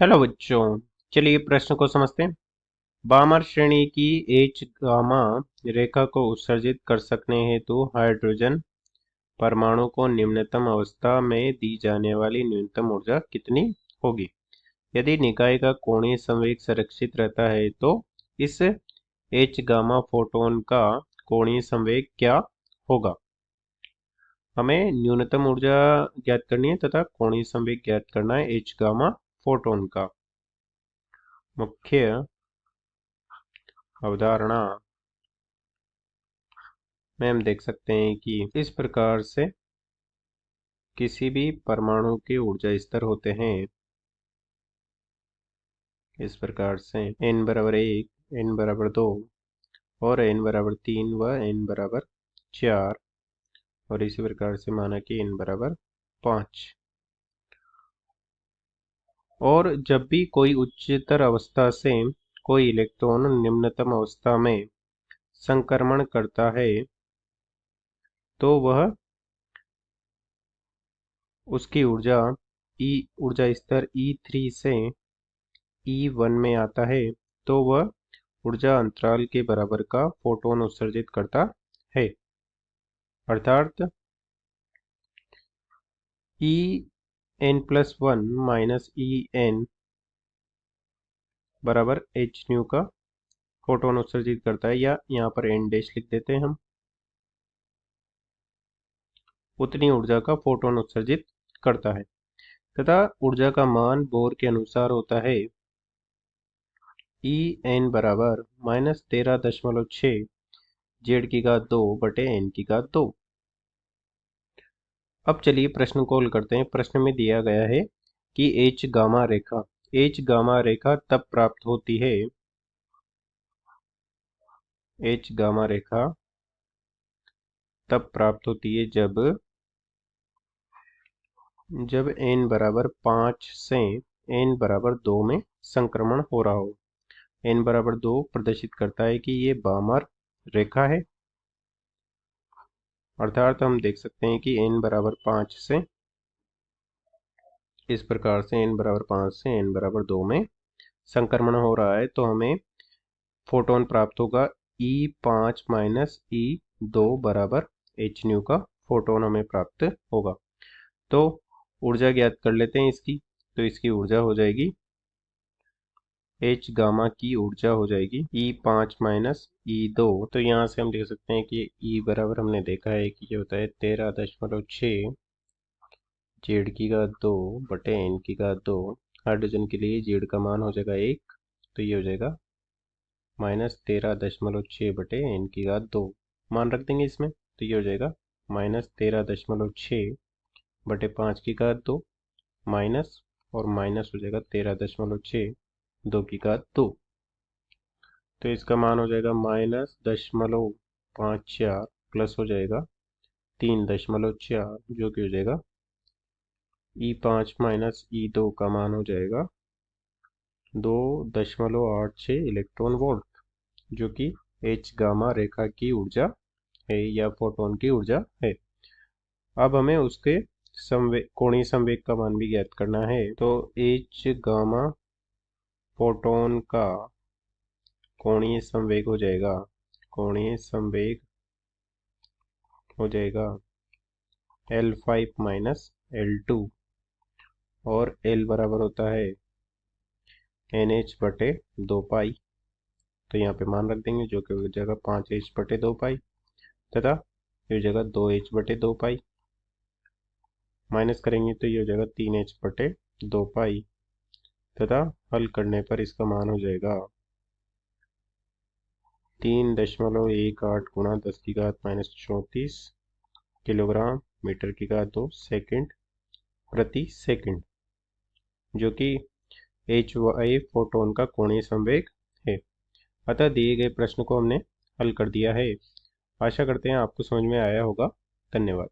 Hello बच्चों, चलिए प्रश्न को समझते हैं। बामर श्रेणी की एच गामा रेखा को उत्सर्जित कर सकने हेतु हाइड्रोजन परमाणु को निम्नतम अवस्था में दी जाने वाली न्यूनतम ऊर्जा कितनी होगी? यदि निकाय का कोणीय संवेग संरक्षित रहता है तो इस एच गामा फोटोन का कोणीय संवेग क्या होगा? हमें न्यूनतम ऊर्जा ज्ञात करनी है तथा कोणीय संवेग ज्ञात करना है एच गामा फोटोन का। मुख्य अवधारणा में हम देख सकते हैं कि इस प्रकार से किसी भी परमाणु के ऊर्जा स्तर होते हैं। इस प्रकार से n बराबर 1, n बराबर 2 और n बराबर 3 व n बराबर 4 और इसी प्रकार से माना कि n बराबर 5। और जब भी कोई उच्चतर अवस्था से कोई इलेक्ट्रॉन निम्नतम अवस्था में संक्रमण करता है तो वह उसकी ऊर्जा ऊर्जा स्तर E3 से E1 में आता है तो वह ऊर्जा अंतराल के बराबर का फोटोन उत्सर्जित करता है। अर्थात En+1 माइनस En बराबर h न्यू का फोटोन उत्सर्जित करता है, या यहाँ पर n डैश लिख देते हैं हम। उतनी ऊर्जा का फोटोन उत्सर्जित करता है तथा ऊर्जा का मान बोर के अनुसार होता है En बराबर -13.6 Z⁻² बटे n⁻²। अब चलिए प्रश्न को हल करते हैं। प्रश्न में दिया गया है कि एच गामा रेखा तब प्राप्त होती है जब n बराबर 5 से n बराबर 2 में संक्रमण हो रहा हो। n बराबर 2 प्रदर्शित करता है कि ये बामर रेखा है, अर्थात हम देख सकते हैं कि n बराबर 5 से इस प्रकार से n बराबर 5 से n बराबर 2 में संक्रमण हो रहा है तो हमें फोटोन प्राप्त होगा E5 माइनस E2 बराबर h न्यू का फोटोन हमें प्राप्त होगा। तो ऊर्जा ज्ञात कर लेते हैं इसकी। तो इसकी ऊर्जा हो जाएगी h गामा की ऊर्जा हो जाएगी E5 माइनस E2। तो यहाँ से हम देख सकते हैं कि E बराबर हमने देखा है कि ये होता है 13.6 Z⁻² बटे n⁻²। हाइड्रोजन के लिए Z का मान हो जाएगा 1, तो ये हो जाएगा -13.6 बटे n⁻²। मान रख देंगे इसमें, तो ये हो जाएगा -13.6 बटे 5⁻² माइनस और माइनस हो जाएगा 13.6 2⁻²। तो इसका मान हो जाएगा -0.54 प्लस हो जाएगा 3.4 जो कि हो जाएगा E5 माइनस E2 का मान हो जाएगा 2.86 इलेक्ट्रॉन वोल्ट, जो कि H गामा रेखा की ऊर्जा है या फोटोन की ऊर्जा है। अब हमें उसके कोणीय संवेग का मान भी ज्ञात करना है। तो H गामा फोटोन का कोणीय संवेग हो जाएगा L5 माइनस L2 और L बराबर होता है NH बटे 2 पाई। तो यहाँ पे मान रख देंगे जो कि हो जाएगा 5H बटे 2 पाई तथा ये हो जाएगा 2H बटे 2 पाई। माइनस करेंगे तो ये हो जाएगा 3H बटे 2 पाई तथा हल करने पर इसका मान हो जाएगा 3.18 गुणा 10⁻⁻34 किलोग्राम मीटर⁻² सेकंड प्रति सेकंड, जो कि HY फोटोन का कोणीय संवेग है। अतः दिए गए प्रश्न को हमने हल कर दिया है। आशा करते हैं आपको समझ में आया होगा। धन्यवाद।